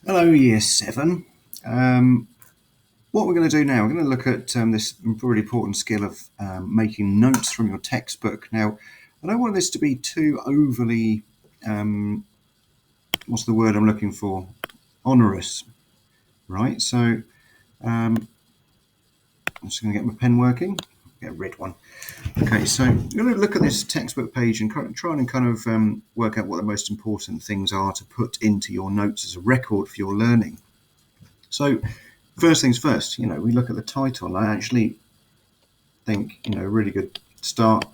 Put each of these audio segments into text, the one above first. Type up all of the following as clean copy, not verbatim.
Hello, Year 7. What we're going to do now, we're going to look at this really important skill of making notes from your textbook. Now, I don't want this to be too overly, what's the word I'm looking for? Onerous, right? So I'm just going to get my pen working. Get a red one. Okay, so I'm going to look at this textbook page and try and work out what the most important things are to put into your notes as a record for your learning. So first things first, we look at the title. I actually think, a really good start,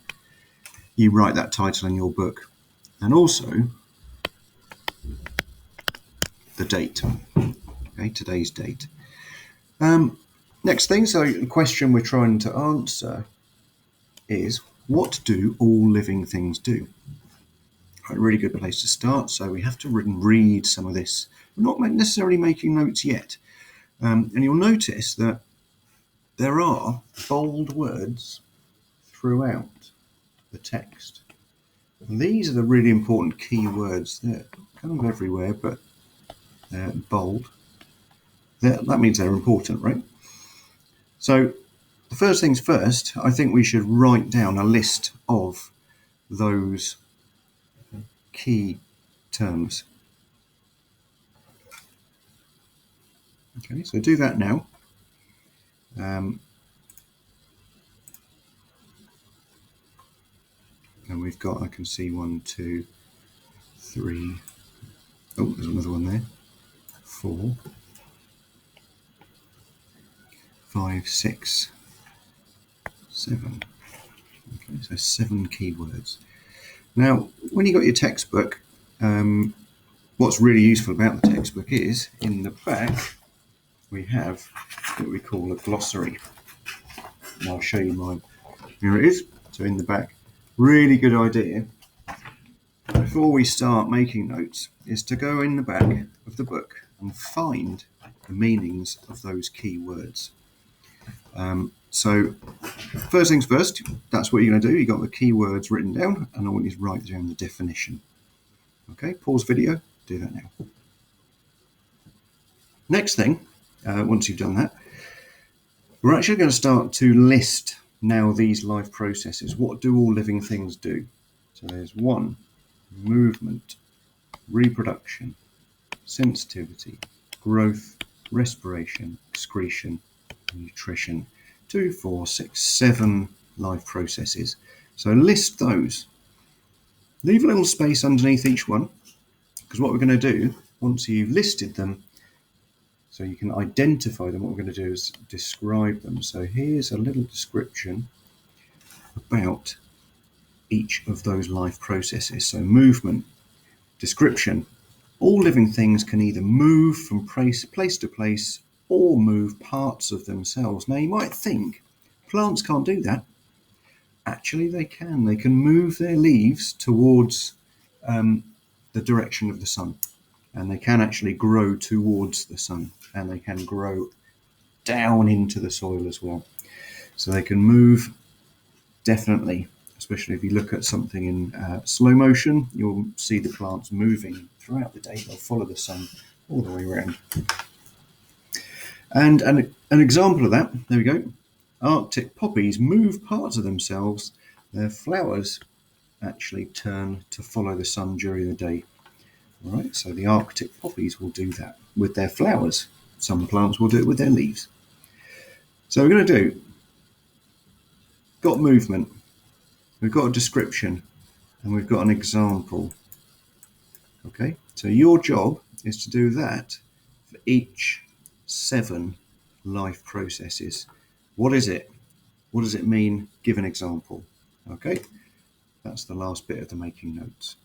you write that title in your book. And also the date, okay, today's date. Next thing, so the question we're trying to answer is, what do all living things do? A really good place to start. So we have to read some of this. We're not necessarily making notes yet. And you'll notice that there are bold words throughout the text. And these are the really important key words. They're kind of everywhere, but they're bold. That means they're important, right? So the first things first, I think we should write down a list of those key terms. Okay, so do that now. And we've got, I can see 1, 2, 3. Oh, there's another one there. 4, 5, 6, 7. Okay, so 7 keywords. Now, when you got your textbook, what's really useful about the textbook is in the back we have what we call a glossary. And I'll show you mine. Here it is. So in the back, really good idea before we start making notes is to go in the back of the book and find the meanings of those key words. So first things first, that's what you're going to do. You got the keywords written down, and I want you to write down the definition. Okay, pause video, do that now. Next thing, once you've done that, we're actually going to start to list now these life processes. What do all living things do? So there's 1, movement, reproduction, sensitivity, growth, respiration, excretion, nutrition. 2, 4, 6, 7 life processes. So list those. Leave a little space underneath each one, because what we're going to do, once you've listed them, so you can identify them, what we're going to do is describe them. So here's a little description about each of those life processes. So movement, description. All living things can either move from place to place or move parts of themselves. Now you might think plants can't do that. Actually they can. They can move their leaves towards the direction of the sun, and they can actually grow towards the sun, and they can grow down into the soil as well. So they can move, definitely, especially if you look at something in slow motion, you'll see the plants moving throughout the day. They'll follow the sun all the way around. And an example of that, there we go. Arctic poppies move parts of themselves. Their flowers actually turn to follow the sun during the day. All right, so the Arctic poppies will do that with their flowers. Some plants will do it with their leaves. So we're going to do, got movement, we've got a description, and we've got an example. Okay, so your job is to do that for each 7 life processes. What is it? What does it mean? Give an example. Okay, that's the last bit of the making notes.